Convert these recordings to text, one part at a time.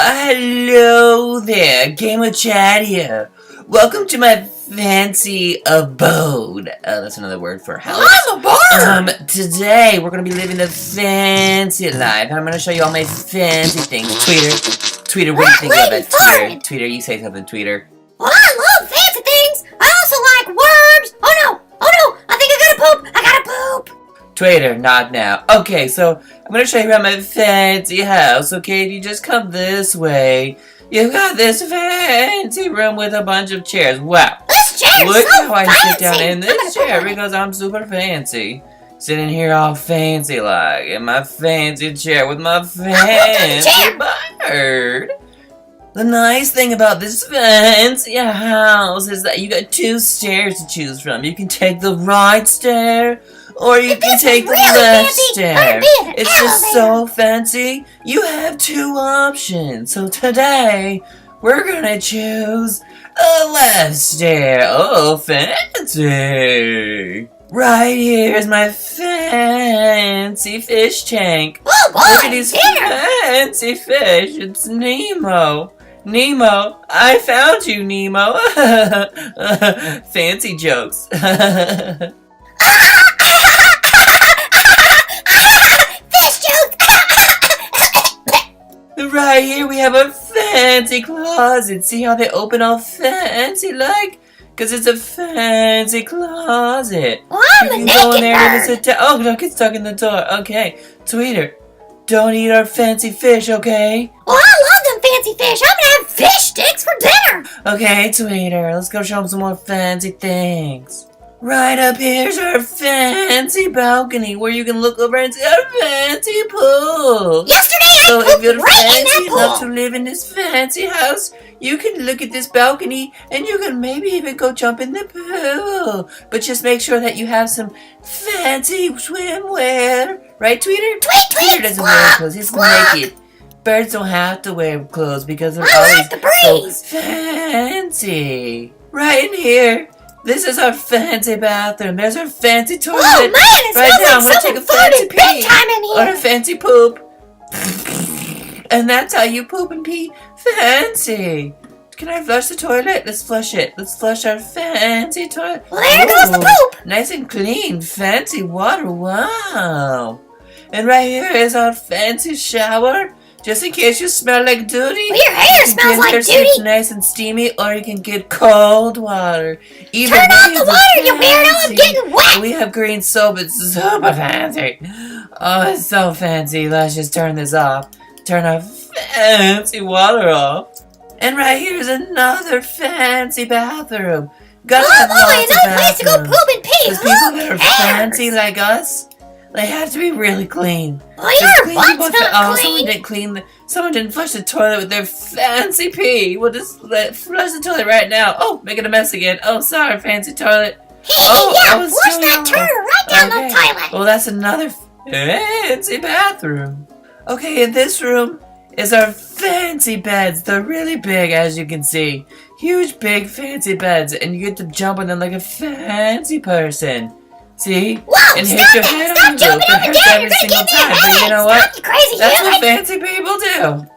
Hello there, Gamer Chad here. Welcome to my fancy abode. That's another word for house. I'm a bird! Today we're gonna be living the fancy life, and I'm gonna show you all my fancy things. Tweeter, what do you think about Tweeter? Tweeter, you say something, Tweeter. Well, I love fancy things. I also like worms. Oh no, I think I gotta poop. Tweeter, not now. Okay, so I'm gonna show you around my fancy house, okay? If you just come this way, you've got this fancy room with a bunch of chairs. Wow. This chair Look is so how I fancy. sit down in this chair because I'm super fancy. Sitting here all fancy like in my fancy chair with my fancy bird. The nice thing about this fancy house is that you got two stairs to choose from. You can take the right stair or you can take the left stair. It's just so fancy. You have two options. So today, we're gonna choose a left stair. Oh, fancy. Right here is my fancy fish tank. Oh boy, Look at these fancy fish. It's Nemo. Nemo, I found you, Nemo. Fancy jokes. Right here we have a fancy closet. See how they open all fancy like? Because it's a fancy closet. Well, I'm you a can go in naked there and bird. sit down. Oh, don't get stuck in the door. Okay, Tweeter, don't eat our fancy fish, okay? Well, I love them fancy fish. I'm gonna have fish sticks for dinner. Okay, Tweeter, let's go show them some more fancy things. Right up here's our fancy balcony where you can look over and see our fancy pool. Yesterday So I if pooped you're right in fancy that enough to pool. live in this fancy house, you can look at this balcony and you can maybe even go jump in the pool. But just make sure that you have some fancy swimwear. Right, Tweeter? Tweeter doesn't wear clothes. He's naked. Birds don't have to wear clothes because they're I always like the breeze. so fancy. Right in here. This is our fancy bathroom. There's our fancy toilet. Oh man, it Right now, I'm smells gonna like take a someone fancy farted big pee time in or a here. fancy poop. And that's how you poop and pee fancy. Can I flush the toilet? Let's flush it. Let's flush our fancy toilet. Well, there goes the poop. Nice and clean. Fancy water. Wow. And right here is our fancy shower. Just in case you smell like duty. Well, your hair you can smells get like here so it's duty. nice and steamy, or you can get cold water. Either Turn off way the is water, you weirdo. I'm fancy. getting wet. We have green soap. It's super fancy. Oh, it's so fancy. Let's just turn this off. Turn our fancy water off. And right here is another fancy bathroom. Gotta Oh have boy, lots of another place to go bathrooms. poop and pee. Because people that Who are cares? fancy like us, they have to be really clean. Well, your Clean butt's people not someone clean. didn't someone didn't flush the toilet with their fancy pee. We'll just flush the toilet right now. Oh, making a mess again. Oh, sorry, fancy toilet. Oh, Yeah, I was flush still that wrong. turd right down the toilet. Well, that's another fancy bathroom. Okay, in this room is our fancy beds. They're really big, as you can see. Huge, big, fancy beds, and you get to jump on them like a fancy person. See? Whoa, And hit stop your that. head Stop on the jumping roof. up It and hurts down. every You're gonna single give me a time. But you headache. know Stop, what? you crazy That's human. what fancy people do.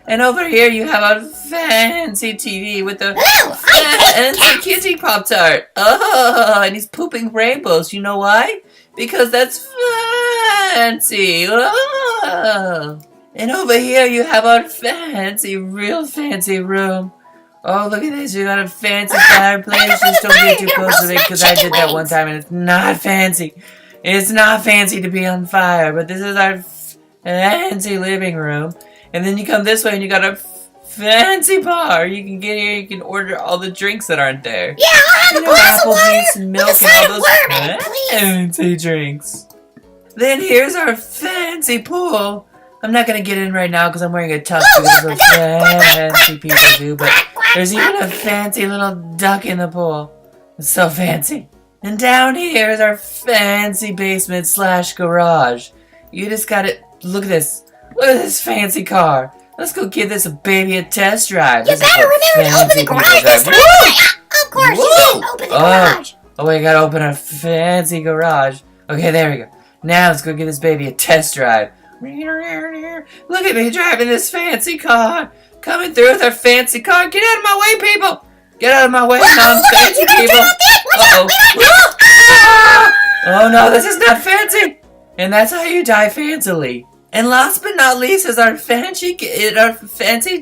And over here you have a fancy TV with a Ew, I hate fancy kitty Pop-Tart. Oh, and he's pooping rainbows. You know why? Because that's fancy. Oh. And over here you have our fancy, real fancy room. Oh, look at this. You got a fancy fireplace. look at Just the don't fire. get too You're gonna close to roast it my because I chicken did that one wings. time and it's not fancy. It's not fancy to be on fire, but this is our fancy living room. And then you come this way and you got a fancy bar. You can get here, you can order all the drinks that aren't there. Yeah, I'll have a glass of apple water juice and with milk a and side all of those worm in it, please. fancy drinks. Then here's our fancy pool. I'm not gonna get in right now because I'm wearing a tux because what fancy people do, but there's even a fancy little duck in the pool. It's so fancy. And down here is our fancy basement / garage. You just gotta, look at this. Look at this fancy car. Let's go give this baby a test drive. You This is better what remember to open fancy the garage people this drive. time. Of course, you Whoa. didn't open the garage. Oh, we gotta open a fancy garage. Okay, there we go. Now let's go give this baby a test drive. Look at me driving this fancy car. Coming through with our fancy car. Get out of my way, people. Get out of my way, non-fancy people. Uh-oh. Oh no, this is not fancy. And that's how you die fancily. And last but not least is our fancy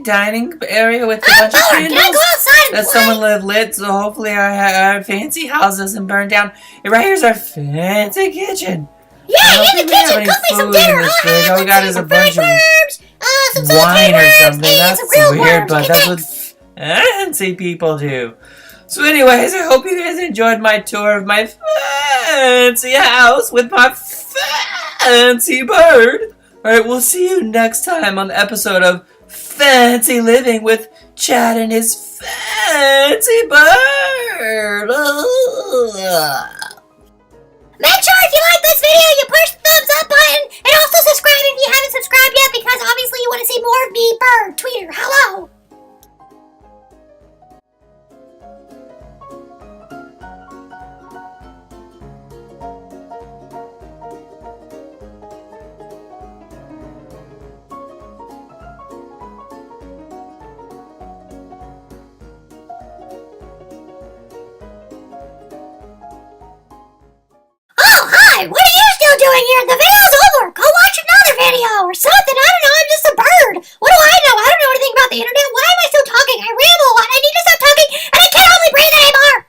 dining area with a bunch of candles. Can I go outside and that play? someone lived lit, so hopefully our fancy house doesn't burn down. And right here's our fancy kitchen. Yeah, in the kitchen. Cook me some dinner. All we got is a bunch of some wine or something. and That's some grilled weird, worms. but that's what fancy people do. So anyways, I hope you guys enjoyed my tour of my fancy house with my fancy bird. Alright, we'll see you next time on the episode of Fancy Living with Chad and his fancy bird. Make sure if you like this video, you push the thumbs up button, and also subscribe if you haven't subscribed yet, because obviously you want to see more of me, Bird, Tweeter. Hello. Oh, hi! What are you still doing here? The video's over! Go watch another video or something! I don't know, I'm just a bird! What do I know? I don't know anything about the internet. Why am I still talking? I ramble a lot. I need to stop